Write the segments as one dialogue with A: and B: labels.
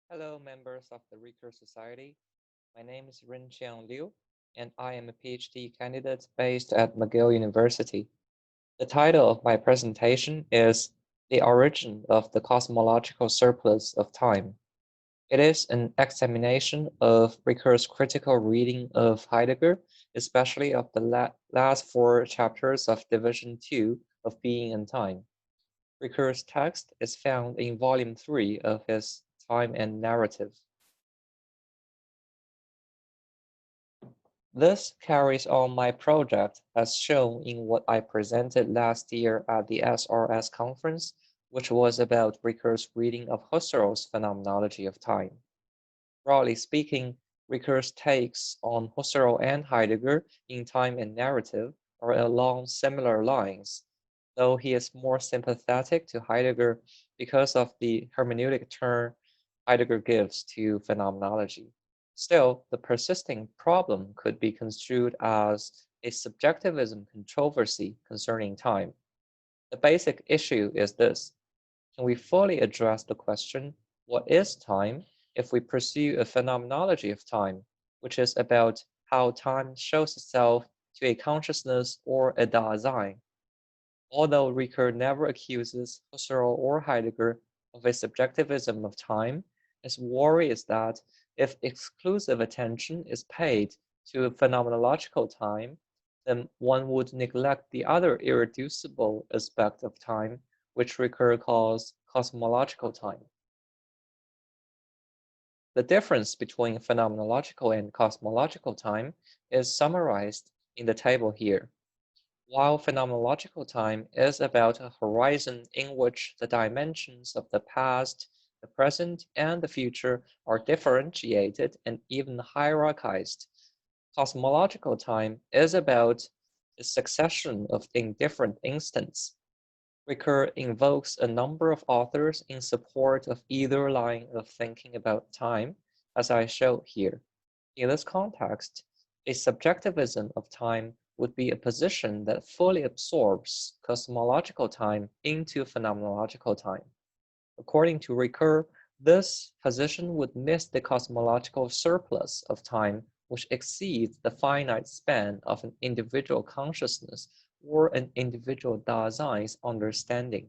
A: Hello, members of the Recur Society. My name is Renxiang Liu, and I am a PhD candidate based at McGill University. The title of my presentation is The Origin of the Cosmological Surplus of Time. It is an examination of Ricoeur's critical reading of Heidegger, especially of the last four chapters of Division 2 of Being and Time. Ricoeur's text is found in Volume 3 of his Time and Narrative. This carries on my project as shown in what I presented last year at the SRS conference, which was about Ricoeur's reading of Husserl's phenomenology of time. Broadly speaking, Ricoeur's takes on Husserl and Heidegger in Time and Narrative are along similar lines, though he is more sympathetic to Heidegger because of the hermeneutic turn Heidegger gives to phenomenology. Still, the persisting problem could be construed as a subjectivism controversy concerning time. The basic issue is this: can we fully address the question, what is time, if we pursue a phenomenology of time, which is about how time shows itself to a consciousness or a Dasein? Although Ricoeur never accuses Husserl or Heidegger of a subjectivism of time, his worry is that if exclusive attention is paid to phenomenological time, then one would neglect the other irreducible aspect of time, which Ricoeur calls cosmological time. The difference between phenomenological and cosmological time is summarized in the table here. While phenomenological time is about a horizon in which the dimensions of the past, the present, and the future are differentiated and even hierarchized, cosmological time is about a succession of indifferent instants. Ricoeur invokes a number of authors in support of either line of thinking about time, as I show here. In this context, a subjectivism of time would be a position that fully absorbs cosmological time into phenomenological time. According to Ricoeur, this position would miss the cosmological surplus of time, which exceeds the finite span of an individual consciousness or an individual Dasein's understanding.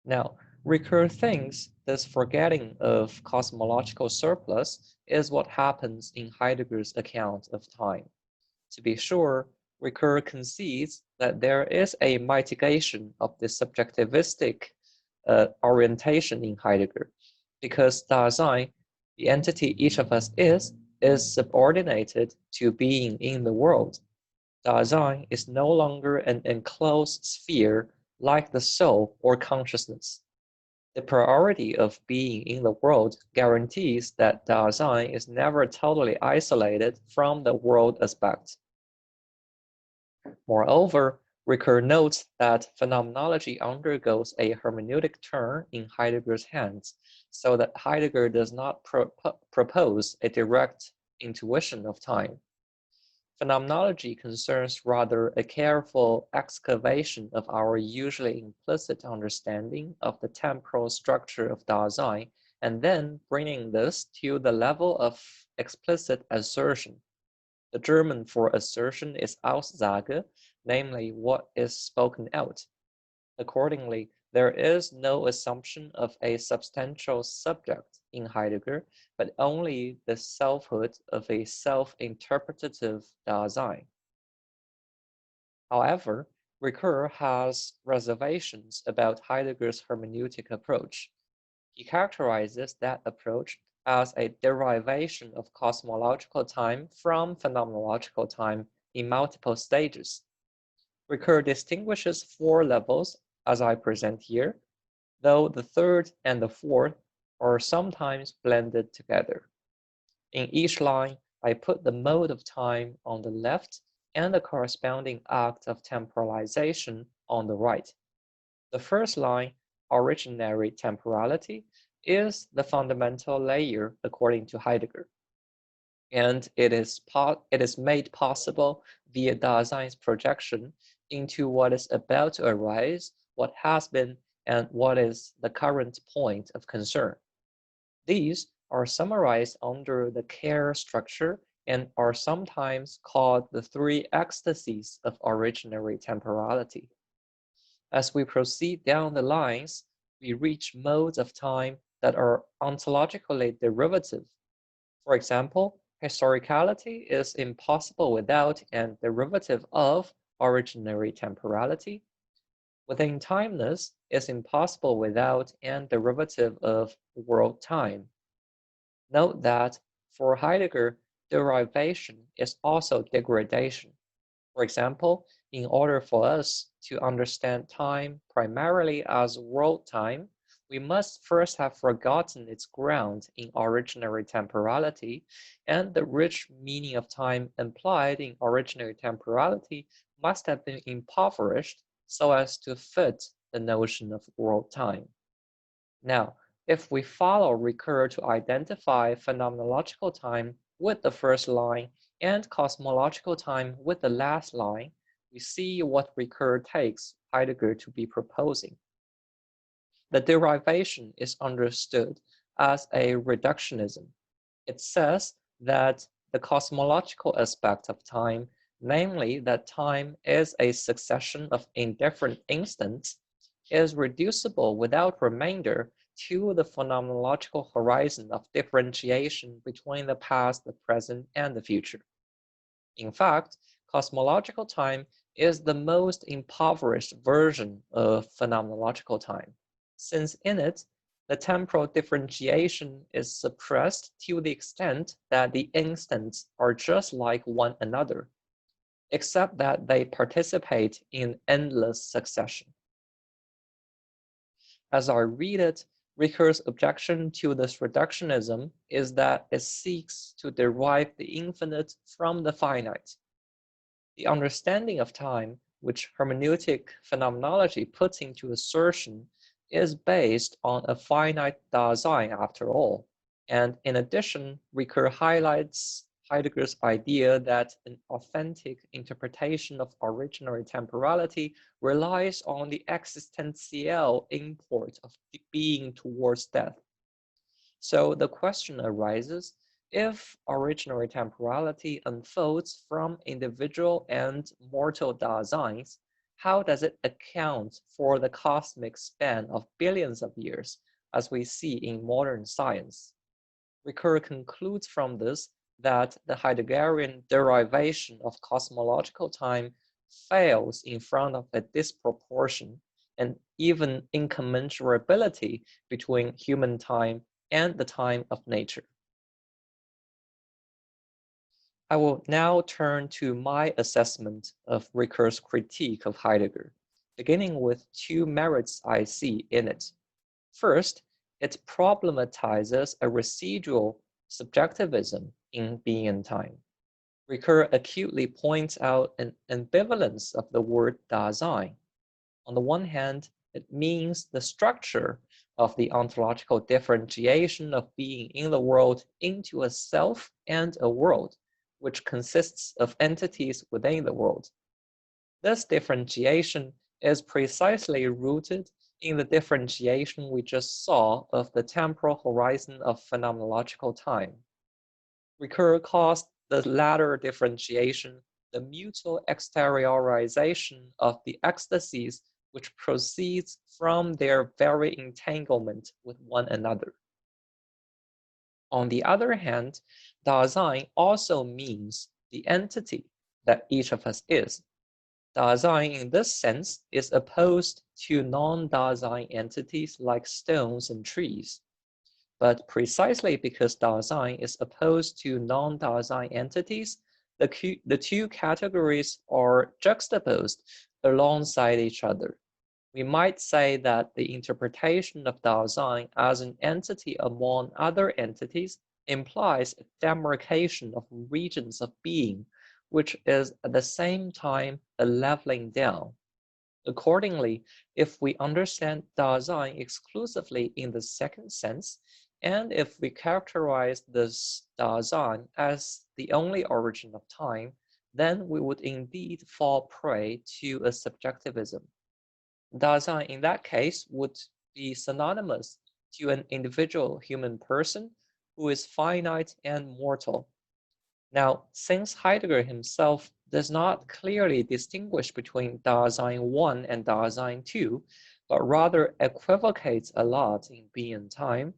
A: Now, Ricoeur thinks this forgetting of cosmological surplus is what happens in Heidegger's account of time. To be sure, Ricoeur concedes that there is a mitigation of the subjectivistic orientation in Heidegger, because Dasein, the entity each of us is subordinated to being in the world. Dasein is no longer an enclosed sphere like the soul or consciousness. The priority of being in the world guarantees that Dasein is never totally isolated from the world aspect. Moreover, Ricoeur notes that phenomenology undergoes a hermeneutic turn in Heidegger's hands, so that Heidegger does not propose a direct intuition of time. Phenomenology concerns rather a careful excavation of our usually implicit understanding of the temporal structure of Dasein, and then bringing this to the level of explicit assertion. The German for assertion is Aussage, namely what is spoken out. Accordingly, there is no assumption of a substantial subject in Heidegger, but only the selfhood of a self-interpretative Dasein. However, Ricoeur has reservations about Heidegger's hermeneutic approach. He characterizes that approach as a derivation of cosmological time from phenomenological time in multiple stages. Ricoeur distinguishes four levels, as I present here, though the third and the fourth are sometimes blended together. In each line, I put the mode of time on the left and the corresponding act of temporalization on the right. The first line, originary temporality, is the fundamental layer according to Heidegger, and it is made possible via Dasein's projection into what is about to arise, what has been, and what is the current point of concern. These are summarized under the care structure and are sometimes called the three ecstasies of originary temporality. As we proceed down the lines, we reach modes of time that are ontologically derivative. For example, historicality is impossible without and derivative of originary temporality. Within timeness is impossible without and derivative of world time. Note that for Heidegger, derivation is also degradation. For example, in order for us to understand time primarily as world time, we must first have forgotten its ground in originary temporality, and the rich meaning of time implied in originary temporality must have been impoverished so as to fit the notion of world time. Now, if we follow Ricoeur to identify phenomenological time with the first line and cosmological time with the last line, we see what Ricoeur takes Heidegger to be proposing. The derivation is understood as a reductionism. It says that the cosmological aspect of time, namely that time is a succession of indifferent instants, is reducible without remainder to the phenomenological horizon of differentiation between the past, the present, and the future. In fact, cosmological time is the most impoverished version of phenomenological time, since in it, the temporal differentiation is suppressed to the extent that the instants are just like one another, except that they participate in endless succession. As I read it, Ricoeur's objection to this reductionism is that it seeks to derive the infinite from the finite. The understanding of time, which hermeneutic phenomenology puts into assertion, is based on a finite Dasein after all. And in addition, Ricoeur highlights Heidegger's idea that an authentic interpretation of originary temporality relies on the existential import of being towards death. So the question arises, if originary temporality unfolds from individual and mortal Daseins, how does it account for the cosmic span of billions of years, as we see in modern science? Ricoeur concludes from this that the Heideggerian derivation of cosmological time fails in front of a disproportion and even incommensurability between human time and the time of nature. I will now turn to my assessment of Ricoeur's critique of Heidegger, beginning with two merits I see in it. First, it problematizes a residual subjectivism in being and time. Ricoeur acutely points out an ambivalence of the word Dasein. On the one hand, it means the structure of the ontological differentiation of being in the world into a self and a world, which consists of entities within the world. This differentiation is precisely rooted in the differentiation we just saw of the temporal horizon of phenomenological time. Ricoeur calls the latter differentiation the mutual exteriorization of the ecstasies which proceeds from their very entanglement with one another. On the other hand, Dasein also means the entity that each of us is. Dasein in this sense is opposed to non-Dasein entities like stones and trees. But precisely because Dasein is opposed to non-Dasein entities, the two categories are juxtaposed alongside each other. We might say that the interpretation of Dasein as an entity among other entities implies a demarcation of regions of being, which is at the same time a leveling down. Accordingly, if we understand Dasein exclusively in the second sense, and if we characterize this Dasein as the only origin of time, then we would indeed fall prey to a subjectivism. Dasein in that case would be synonymous to an individual human person who is finite and mortal. Now, since Heidegger himself does not clearly distinguish between Dasein 1 and Dasein 2, but rather equivocates a lot in being and time,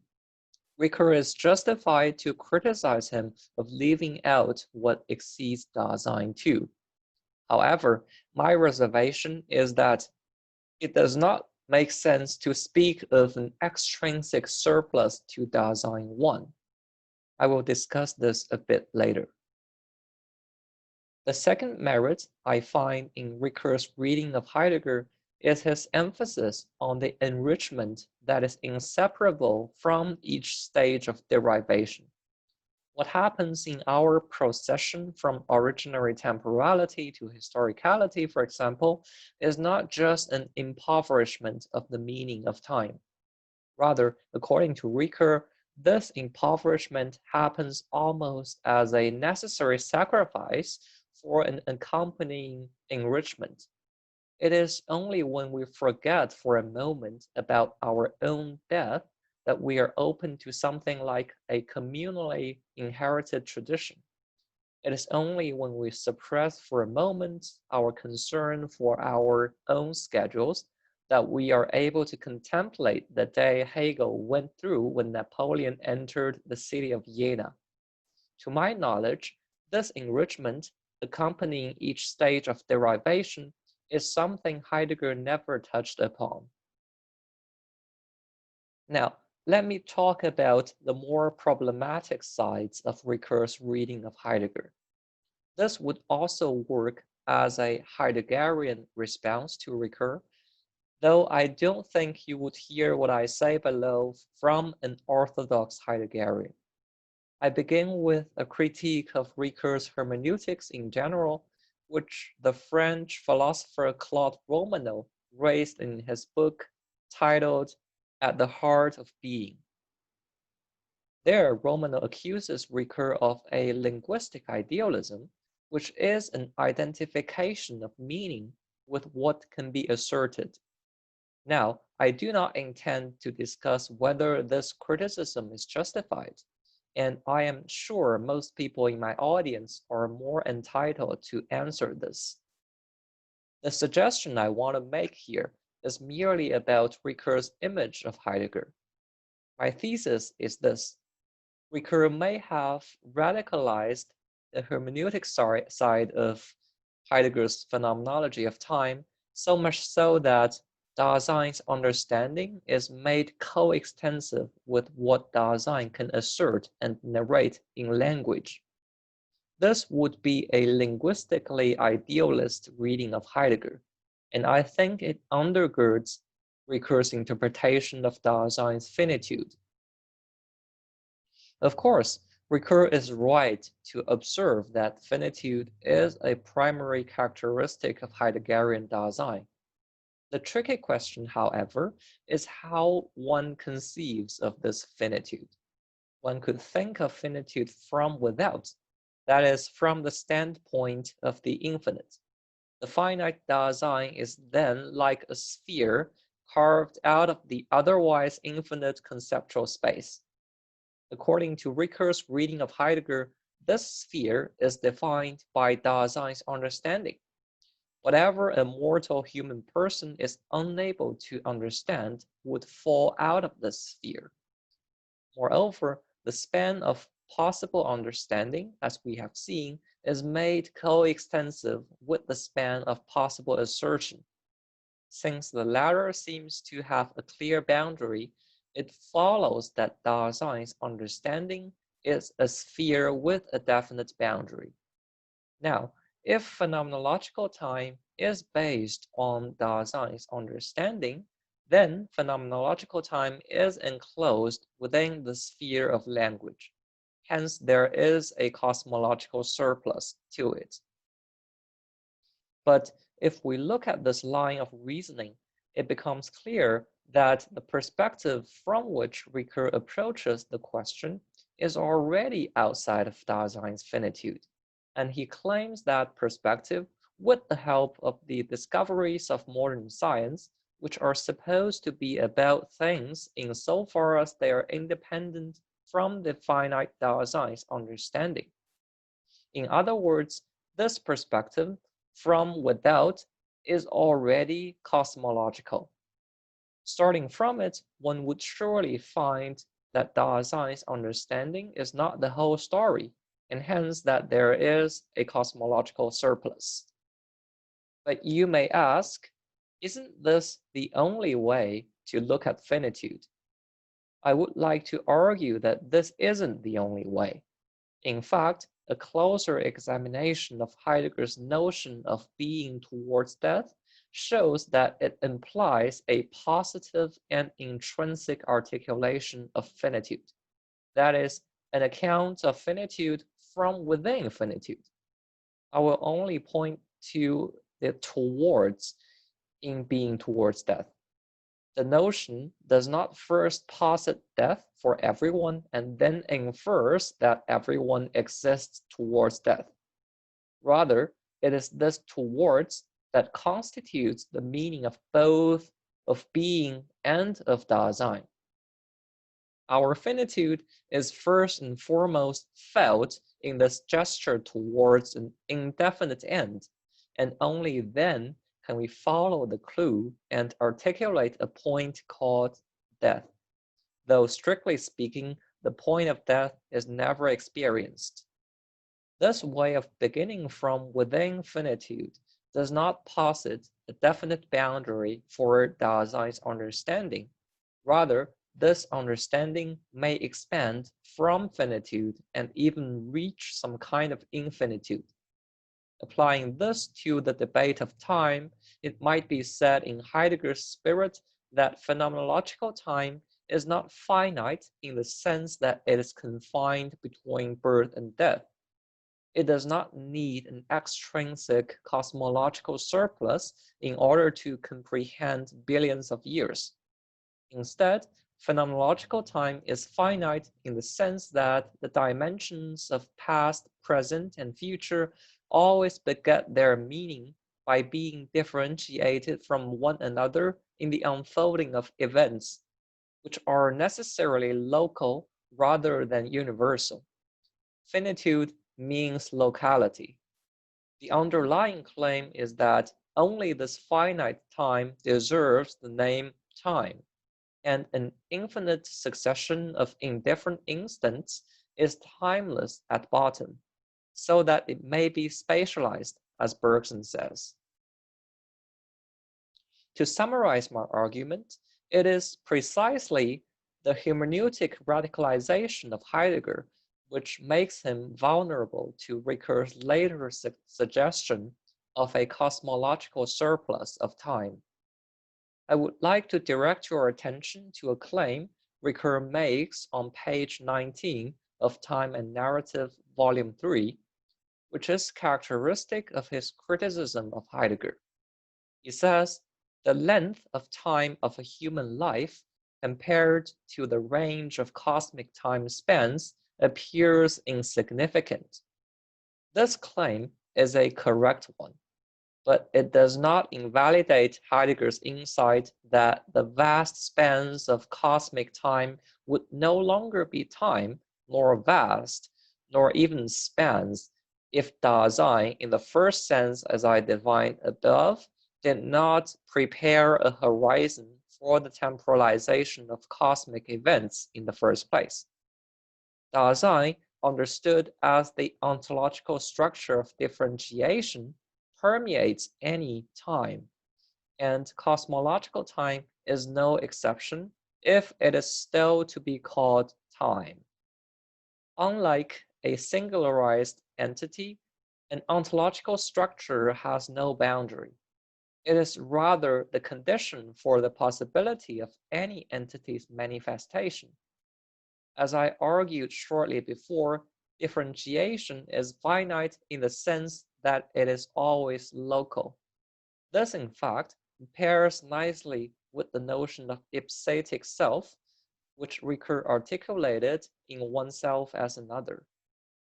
A: Ricoeur is justified to criticize him of leaving out what exceeds Dasein 2. However, my reservation is that it does not make sense to speak of an extrinsic surplus to Dasein 1. I will discuss this a bit later. The second merit I find in Ricoeur's reading of Heidegger is his emphasis on the enrichment that is inseparable from each stage of derivation. What happens in our procession from originary temporality to historicality, for example, is not just an impoverishment of the meaning of time. Rather, according to Ricoeur, this impoverishment happens almost as a necessary sacrifice for an accompanying enrichment. It is only when we forget for a moment about our own death that we are open to something like a communally inherited tradition. It is only when we suppress for a moment our concern for our own schedules that we are able to contemplate the day Hegel went through when Napoleon entered the city of Jena. To my knowledge, this enrichment, accompanying each stage of derivation, is something Heidegger never touched upon. Now, let me talk about the more problematic sides of Ricoeur's reading of Heidegger. This would also work as a Heideggerian response to Ricoeur, though I don't think you would hear what I say below from an orthodox Heideggerian. I begin with a critique of Ricoeur's hermeneutics in general, which the French philosopher Claude Romano raised in his book titled At the Heart of Being. There, Romano accuses Ricoeur of a linguistic idealism, which is an identification of meaning with what can be asserted. Now, I do not intend to discuss whether this criticism is justified, and I am sure most people in my audience are more entitled to answer this. The suggestion I want to make here is merely about Ricoeur's image of Heidegger. My thesis is this: Ricoeur may have radicalized the hermeneutic side of Heidegger's phenomenology of time, so much so that Dasein's understanding is made coextensive with what Dasein can assert and narrate in language. This would be a linguistically idealist reading of Heidegger, and I think it undergirds Ricoeur's interpretation of Dasein's finitude. Of course, Ricoeur is right to observe that finitude is a primary characteristic of Heideggerian Dasein. The tricky question, however, is how one conceives of this finitude. One could think of finitude from without, that is, from the standpoint of the infinite. The finite Dasein is then like a sphere carved out of the otherwise infinite conceptual space. According to Ricoeur's reading of Heidegger, this sphere is defined by Dasein's understanding. Whatever a mortal human person is unable to understand would fall out of this sphere. Moreover, the span of possible understanding, as we have seen, is made coextensive with the span of possible assertion. Since the latter seems to have a clear boundary, it follows that Dasein's understanding is a sphere with a definite boundary. Now, if phenomenological time is based on Dasein's understanding, then phenomenological time is enclosed within the sphere of language. Hence, there is a cosmological surplus to it. But if we look at this line of reasoning, it becomes clear that the perspective from which Ricoeur approaches the question is already outside of Dasein's finitude, and he claims that perspective with the help of the discoveries of modern science, which are supposed to be about things insofar as they are independent from the finite Daseins understanding. In other words, this perspective from without is already cosmological. Starting from it, one would surely find that Dasein's understanding is not the whole story, and hence that there is a cosmological surplus. But you may ask, isn't this the only way to look at finitude? I would like to argue that this isn't the only way. In fact, a closer examination of Heidegger's notion of being towards death shows that it implies a positive and intrinsic articulation of finitude. That is, an account of finitude from within finitude. I will only point to the towards in being towards death. The notion does not first posit death for everyone and then infers that everyone exists towards death. Rather, it is this towards that constitutes the meaning of both of being and of Dasein. Our finitude is first and foremost felt in this gesture towards an indefinite end, and only then can we follow the clue and articulate a point called death, though strictly speaking, the point of death is never experienced. This way of beginning from within finitude does not posit a definite boundary for Dasein's understanding. Rather, this understanding may expand from finitude and even reach some kind of infinitude. Applying this to the debate of time, it might be said in Heidegger's spirit that phenomenological time is not finite in the sense that it is confined between birth and death. It does not need an extrinsic cosmological surplus in order to comprehend billions of years. Instead, phenomenological time is finite in the sense that the dimensions of past, present, and future always beget their meaning by being differentiated from one another in the unfolding of events, which are necessarily local rather than universal. Finitude means locality. The underlying claim is that only this finite time deserves the name time, and an infinite succession of indifferent instants is timeless at bottom, so that it may be spatialized, as Bergson says. To summarize my argument, it is precisely the hermeneutic radicalization of Heidegger which makes him vulnerable to Ricoeur's later suggestion of a cosmological surplus of time. I would like to direct your attention to a claim Ricoeur makes on page 19 of Time and Narrative, Volume 3, which is characteristic of his criticism of Heidegger. He says, the length of time of a human life compared to the range of cosmic time spans appears insignificant. This claim is a correct one, but it does not invalidate Heidegger's insight that the vast spans of cosmic time would no longer be time, nor vast, nor even spans, if Dasein, in the first sense as I defined above, did not prepare a horizon for the temporalization of cosmic events in the first place. Dasein, understood as the ontological structure of differentiation, permeates any time, and cosmological time is no exception if it is still to be called time. Unlike a singularized entity, an ontological structure has no boundary. It is rather the condition for the possibility of any entity's manifestation. As I argued shortly before, differentiation is finite in the sense that it is always local. This, in fact, pairs nicely with the notion of ipsatic self, which Ricoeur articulated in oneself as another.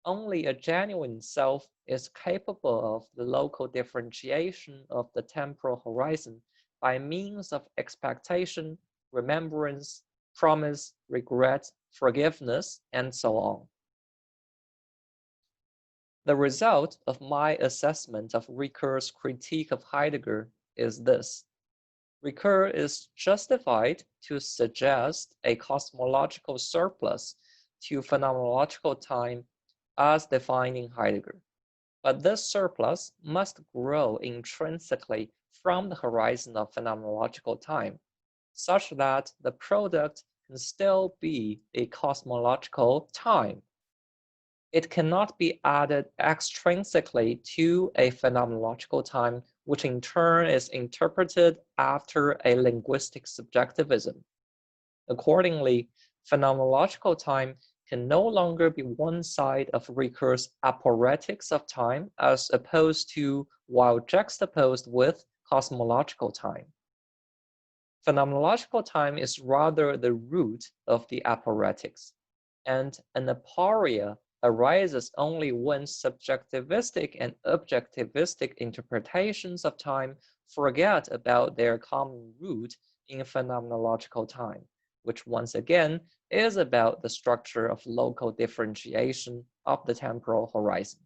A: Only a genuine self is capable of the local differentiation of the temporal horizon by means of expectation, remembrance, promise, regret, forgiveness, and so on. The result of my assessment of Ricoeur's critique of Heidegger is this. Ricoeur is justified to suggest a cosmological surplus to phenomenological time as defining Heidegger. But this surplus must grow intrinsically from the horizon of phenomenological time, such that the product can still be a cosmological time. It cannot be added extrinsically to a phenomenological time, which in turn is interpreted after a linguistic subjectivism. Accordingly, phenomenological time can no longer be one side of Ricoeur's aporetics of time as opposed to while juxtaposed with cosmological time. Phenomenological time is rather the root of the aporetics, and an aporia arises only when subjectivistic and objectivistic interpretations of time forget about their common root in phenomenological time, which once again is about the structure of local differentiation of the temporal horizon.